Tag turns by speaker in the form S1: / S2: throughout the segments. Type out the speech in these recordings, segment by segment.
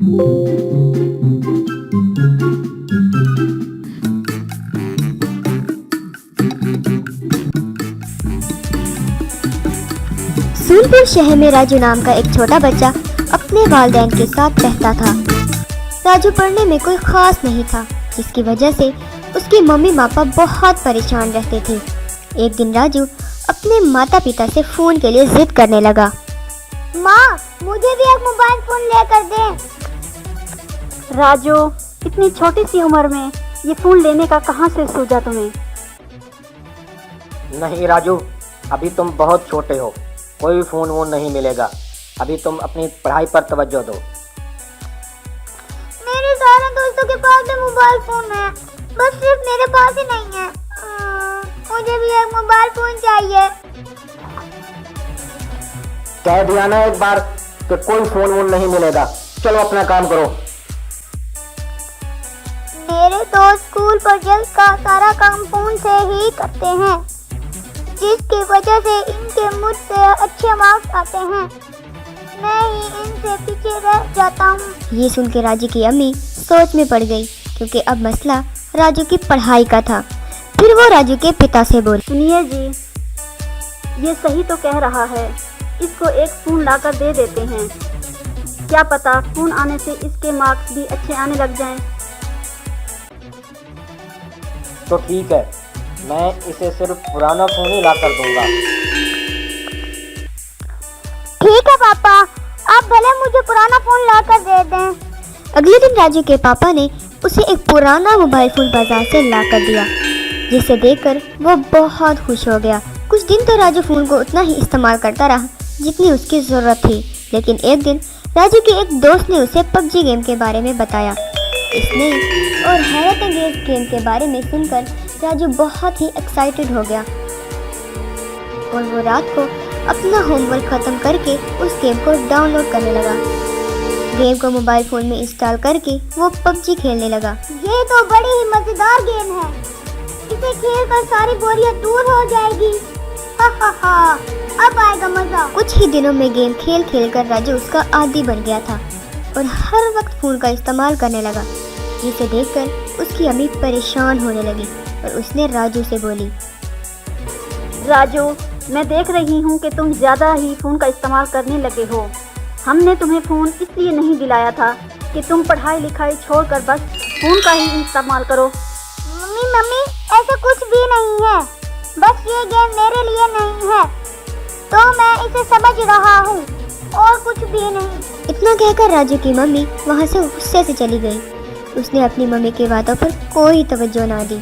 S1: सूलपुर शहर में राजू नाम का एक छोटा बच्चा अपने वालिदैन के साथ रहता था। राजू पढ़ने में कोई खास नहीं था, जिसकी वजह से उसकी मम्मी पापा बहुत परेशान रहते थे। एक दिन राजू अपने माता पिता से फोन के लिए जिद करने लगा।
S2: माँ, मुझे भी एक मोबाइल फोन लेकर दें।
S3: राजू, इतनी छोटी सी उम्र में ये फोन लेने का कहाँ से सूझा तुम्हें?
S4: नहीं राजू, अभी तुम बहुत छोटे हो, कोई भी फ़ोन वोन नहीं मिलेगा। अभी तुम अपनी पढ़ाई पर तवज्जो दो।
S2: मेरे सारे दोस्तों के पास भी मोबाइल फोन है, बस सिर्फ मेरे पास ही नहीं है। मुझे भी एक मोबाइल फोन चाहिए।
S4: कह दिया ना एक बार कि कोई फ़ोन वोन नहीं मिलेगा। चलो अपना काम करो।
S2: मेरे दोस्त स्कूल प्रोजेक्ट का सारा काम फोन से ही करते हैं, जिसकी वजह से इनके मुझसे अच्छे मार्क्स आते हैं। मैं ही इनसे पीछे रह जाता हूँ।
S1: ये सुन के राजू की अम्मी सोच में पड़ गई, क्योंकि अब मसला राजू की पढ़ाई का था। फिर वो राजू के पिता से बोली।
S3: सुनिए जी, ये सही तो कह रहा है, इसको एक फ़ोन लाकर दे देते हैं। क्या पता फ़ोन आने से इसके मार्क्स भी अच्छे आने लग जाएं।
S4: तो ठीक है, मैं इसे सिर्फ पुराना फ़ोन ही ला कर दूंगा।
S2: ठीक है पापा, आप भले मुझे पुराना फोन लाकर दे दें।
S1: अगले दिन राजू के पापा ने उसे एक पुराना मोबाइल फोन बाजार से ला कर दिया, जिसे देखकर वो बहुत खुश हो गया। कुछ दिन तो राजू फोन को उतना ही इस्तेमाल करता रहा जितनी उसकी ज़रूरत थी, लेकिन एक दिन राजू के एक दोस्त ने उसे पबजी गेम के बारे में बताया। इसने और हैरत अंगेज गेम के बारे में सुनकर राजू बहुत ही एक्साइटेड हो गया और वो रात को अपना होमवर्क ख़त्म करके उस गेम को डाउनलोड करने लगा। गेम को मोबाइल फ़ोन में इंस्टॉल करके वो पबजी खेलने लगा।
S2: ये तो बड़ी ही मजेदार गेम है, इसे खेलकर सारी बोरियत दूर हो जाएगी। हा हा हा, अब आएगा मजा।
S1: कुछ ही दिनों में गेम खेल खेल कर राजू उसका आदी बन गया था और हर वक्त फ़ोन का इस्तेमाल करने लगा, जिसे देखकर उसकी अम्मी परेशान होने लगी और उसने राजू से बोली।
S3: राजू, मैं देख रही हूँ कि तुम ज़्यादा ही फ़ोन का इस्तेमाल करने लगे हो। हमने तुम्हें फ़ोन इसलिए नहीं दिलाया था कि तुम पढ़ाई लिखाई छोड़कर बस फ़ोन का ही इस्तेमाल करो।
S2: मम्मी, ऐसा कुछ भी नहीं है, बस ये गेम मेरे लिए नहीं है, तो मैं इसे समझ रहा हूँ और कुछ भी नहीं।
S1: इतना कहकर राजू की मम्मी वहाँ से गुस्से से चली गई। उसने अपनी मम्मी की बातों पर कोई तवज्जो ना दी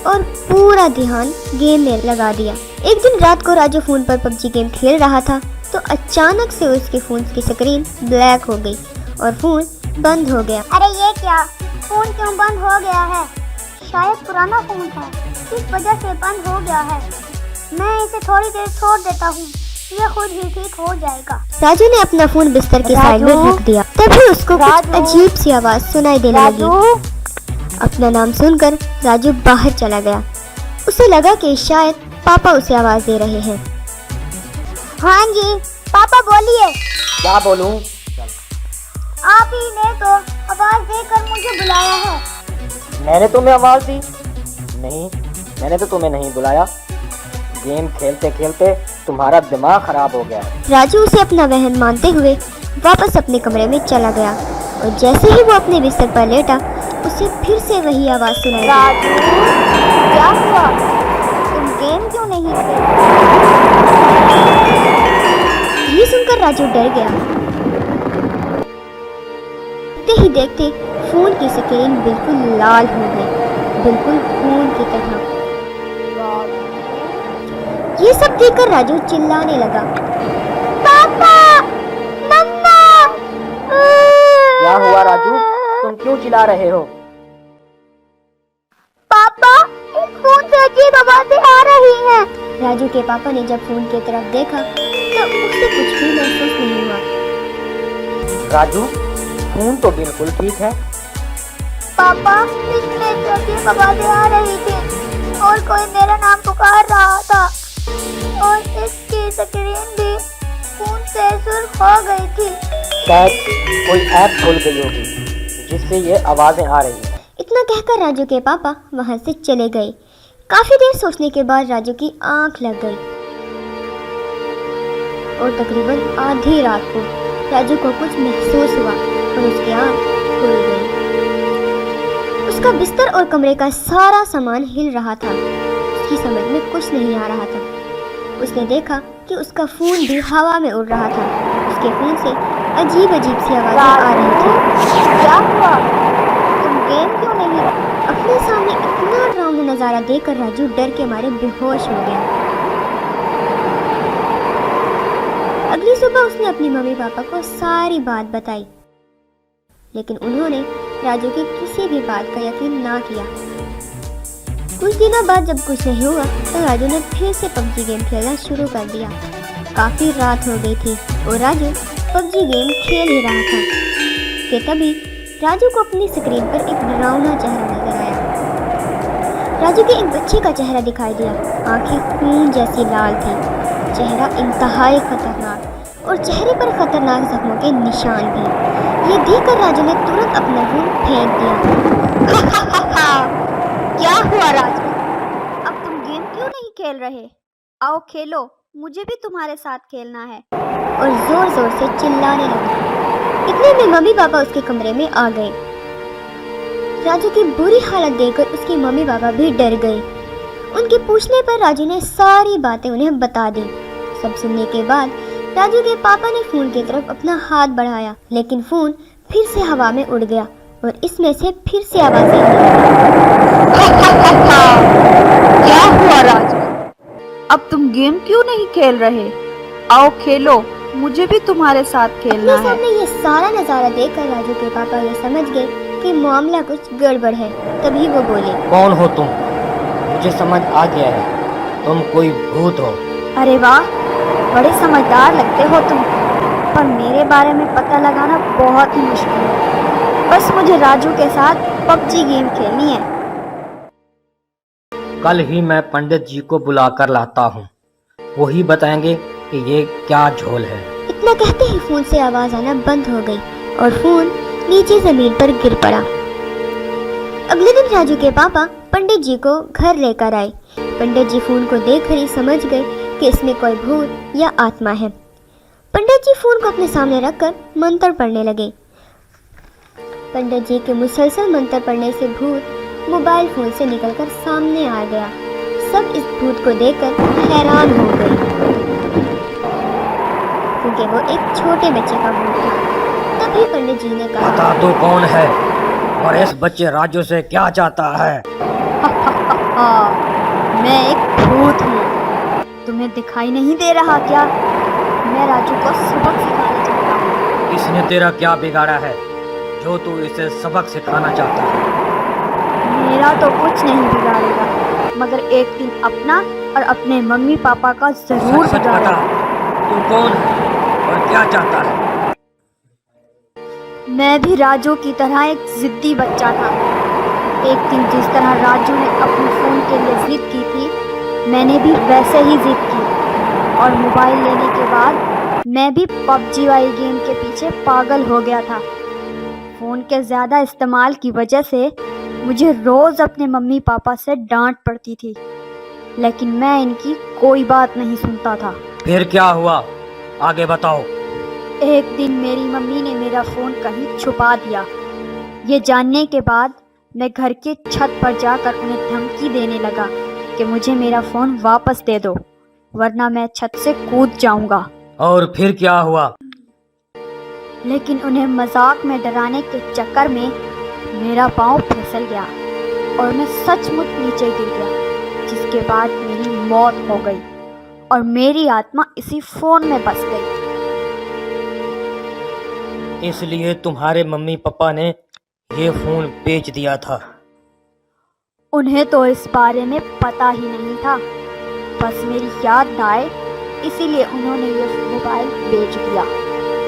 S1: और पूरा ध्यान गेम में लगा दिया। एक दिन रात को राजू फ़ोन पर पबजी गेम खेल रहा था तो अचानक से उसके फ़ोन की स्क्रीन ब्लैक हो गई और फ़ोन बंद हो गया।
S2: अरे ये क्या, फोन क्यों बंद हो गया है? शायद पुराना फोन है, इस वजह से बंद हो गया है। मैं इसे थोड़ी देर छोड़ देता हूँ, ये खुद ही ठीक हो जाएगा।
S1: राजू ने अपना फ़ोन बिस्तर के साइड में रख दिया। तभी उसको कुछ अजीब सी आवाज़ सुनाई देने लगी। अपना नाम सुनकर राजू बाहर चला गया। उसे लगा कि शायद पापा उसे आवाज़ दे रहे हैं।
S2: हाँ जी पापा, बोलिए।
S4: क्या बोलूं?
S2: आप ही ने तो आवाज देकर मुझे बुलाया है।
S4: मैंने तुम्हें आवाज़ दी? नहीं, मैंने तो तुम्हें नहीं बुलाया। गेम खेलते खेलते तुम्हारा दिमाग खराब हो गया।
S1: राजू उसे अपना वहम मानते हुए वापस अपने कमरे में चला गया और जैसे ही वो अपने बिस्तर पर लेटा, उसे फिर से वही आवाज़ सुनाई दी।
S2: राजू, क्या हुआ? तुम गेम क्यों नहीं खेलते?
S1: ये सुनकर राजू डर गया। देखते ही देखते फोन की स्क्रीन बिल्कुल लाल हो गई, बिल्कुल खून की तरह। ये सब देखकर राजू चिल्लाने लगा।
S2: पापा, मम्मा।
S4: क्या हुआ राजू, तुम क्यों चिल्ला रहे हो?
S2: पापा, इस फोन से अजीब आवाजें आ रही हैं।
S1: राजू के पापा ने जब फोन की तरफ देखा तो उसे कुछ भी महसूस नहीं हुआ।
S4: राजू, फोन तो बिल्कुल ठीक है।
S2: पापा, इसमें से अजीब आवाजें आ रही थी और कोई मेरा नाम पुकार रहा था और इसकी स्क्रीन भी खून से सुर्ख हो गई थी।
S4: शायद कोई ऐप खुल गई होगी जिससे ये आवाज़ें आ रही हैं।
S1: इतना कहकर राजू के पापा वहां से चले गए। काफी देर सोचने के बाद राजू की आंख लग गई और तकरीबन आधी रात को राजू को कुछ महसूस हुआ और उसकी आंख खुल गई। उसका बिस्तर और कमरे का सारा सामान हिल रहा था। उसकी समझ में कुछ नहीं आ रहा था। उसने देखा कि उसका फोन भी हवा में उड़ रहा था। उसके फोन से अजीब अजीब सी आवाजें आ रही थी।
S2: क्या हुआ? तुम गेम क्यों नहीं?
S1: अपने सामने इतना डरावना नजारा देखकर राजू डर के मारे बेहोश हो गया। अगली सुबह उसने अपनी मम्मी पापा को सारी बात बताई, लेकिन उन्होंने राजू की किसी भी बात का यकीन ना किया। कुछ दिनों बाद जब कुछ नहीं हुआ तो राजू ने फिर से पबजी गेम खेलना शुरू कर दिया। काफी रात हो गई थी और राजू पबजी गेम खेल ही रहा था कि तभी राजू को अपनी स्क्रीन पर एक डरावना चेहरा नजर आया। राजू के एक बच्चे का चेहरा दिखाई दिया। आंखें खून जैसी लाल थी, चेहरा इंतहाई खतरनाक और चेहरे पर खतरनाक जख्मों के निशान भी। ये देखकर राजू ने तुरंत अपना फोन फेंक दिया।
S2: क्या हुआ राजू? अब तुम गेम क्यों नहीं खेल रहे? आओ खेलो, मुझे भी तुम्हारे साथ खेलना है।
S1: और जोर जोर से चिल्लाने लगा। इतने में मम्मी पापा उसके कमरे में आ गए। राजू की बुरी हालत देखकर उसके मम्मी पापा भी डर गए। उनके पूछने पर राजू ने सारी बातें उन्हें बता दी। सब सुनने के बाद राजू के पापा ने फोन की तरफ अपना हाथ बढ़ाया, लेकिन फोन फिर से हवा में उड़ गया और इसमें से फिर से आवाजें
S2: क्या हुआ राजू? अब तुम गेम क्यों नहीं खेल रहे? आओ खेलो, मुझे भी तुम्हारे साथ खेलना
S1: अपने
S2: है।
S1: सामने ये सारा नजारा देखकर राजू के पापा ये समझ गए कि मामला कुछ गड़बड़ है। तभी वो बोले,
S4: कौन हो तुम? मुझे समझ आ गया है, तुम कोई भूत हो।
S2: अरे वाह, बड़े समझदार लगते हो तुम, पर मेरे बारे में पता लगाना बहुत ही मुश्किल है। बस मुझे राजू के साथ पबजी गेम खेलनी है।
S4: कल ही मैं पंडित जी को बुलाकर लाता हूँ, वही बताएंगे कि ये क्या झोल है।
S1: इतना कहते ही फोन से आवाज आना बंद हो गई और फोन नीचे जमीन पर गिर पड़ा। अगले दिन राजू के पापा पंडित जी को घर लेकर आए। पंडित जी फोन को देखकर ही समझ गए कि इसमें कोई भूत या आत्मा है। पंडित जी फोन को अपने सामने रखकर मंत्र पढ़ने लगे। पंडित जी के मुसलसल मंत्र पढ़ने से भूत मोबाइल फोन से निकलकर सामने आ गया। सब इस भूत को देखकर हैरान हो गए, क्योंकि वो एक छोटे बच्चे का भूत था। तभी पंडित जी ने कहा,
S4: बता दो कौन है और इस बच्चे राजू से क्या चाहता है।
S2: मैं एक भूत हूँ, तुम्हें दिखाई नहीं दे रहा क्या? मैं राजू को सबक सिखाना चाहता हूँ।
S4: इसने तेरा क्या बिगाड़ा है जो तू इसे सबक सिखाना चाहता है?
S2: मेरा तो कुछ नहीं बिगाड़ेगा, मगर एक दिन अपना और अपने मम्मी पापा का जरूर
S4: सच सच बता,
S2: बिगाड़ेगा।
S4: तू कौन है और क्या चाहता है?
S2: मैं भी राजू की तरह एक जिद्दी बच्चा था। एक दिन जिस तरह राजू ने अपने फ़ोन के लिए जिद की थी, मैंने भी वैसे ही जिद की और मोबाइल लेने के बाद मैं भी पबजी वाली गेम के पीछे पागल हो गया था। फ़ोन के ज़्यादा इस्तेमाल की वजह से मुझे रोज़ अपने मम्मी पापा से डांट पड़ती थी, लेकिन मैं इनकी कोई बात नहीं सुनता था।
S4: फिर क्या हुआ, आगे बताओ।
S2: एक दिन मेरी मम्मी ने मेरा फ़ोन कहीं छुपा दिया। ये जानने के बाद मैं घर के छत पर जाकर उन्हें धमकी देने लगा कि मुझे मेरा फ़ोन वापस दे दो, वरना मैं छत से कूद जाऊंगा।
S4: और फिर क्या हुआ?
S2: लेकिन उन्हें मजाक में डराने के चक्कर में मेरा पाँव फिसल गया और मैं सचमुच नीचे गिर गया, जिसके बाद मेरी मौत हो गई और मेरी आत्मा इसी फ़ोन में बस गई।
S4: इसलिए तुम्हारे मम्मी पापा ने ये फोन बेच दिया था?
S2: उन्हें तो इस बारे में पता ही नहीं था, बस मेरी याद आए इसीलिए उन्होंने ये मोबाइल बेच दिया।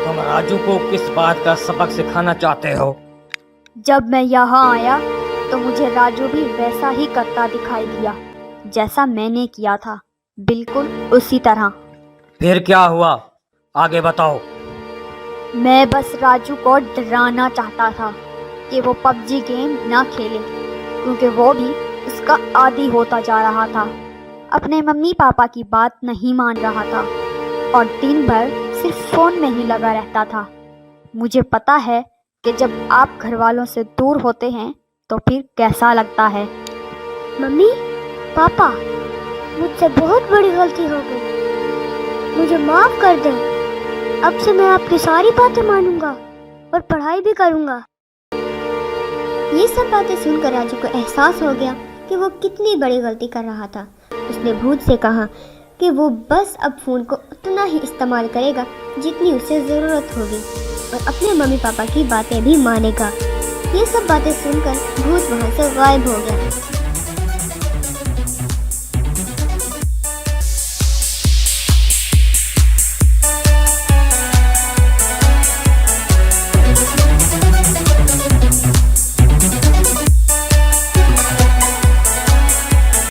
S4: तुम राजू को किस बात का सबक सिखाना चाहते हो?
S2: जब मैं यहाँ आया तो मुझे राजू भी वैसा ही करता दिखाई दिया जैसा मैंने किया था, बिल्कुल उसी तरह।
S4: फिर क्या हुआ, आगे बताओ।
S5: मैं बस राजू को डराना चाहता था कि वो पबजी गेम ना खेले, क्योंकि वो भी उसका आदी होता जा रहा था। अपने मम्मी पापा की बात नहीं मान रहा था और दिन भर सिर्फ फ़ोन में ही लगा रहता था। मुझे पता है कि जब आप घर वालों से दूर होते हैं तो फिर कैसा लगता है।
S2: मम्मी, पापा, मुझसे बहुत बड़ी गलती हो गई। मुझे माफ कर दें। अब से मैं आपकी सारी बातें मानूंगा और पढ़ाई भी करूंगा।
S1: ये सब बातें सुनकर राजू को एहसास हो गया कि वो कितनी बड़ी गलती कर रहा था। उसने भूत से कहा कि वो बस अब फ़ोन को उतना ही इस्तेमाल करेगा जितनी उसे ज़रूरत होगी और अपने मम्मी पापा की बातें भी मानेगा। ये सब बातें सुनकर भूत वहाँ से गायब हो गया।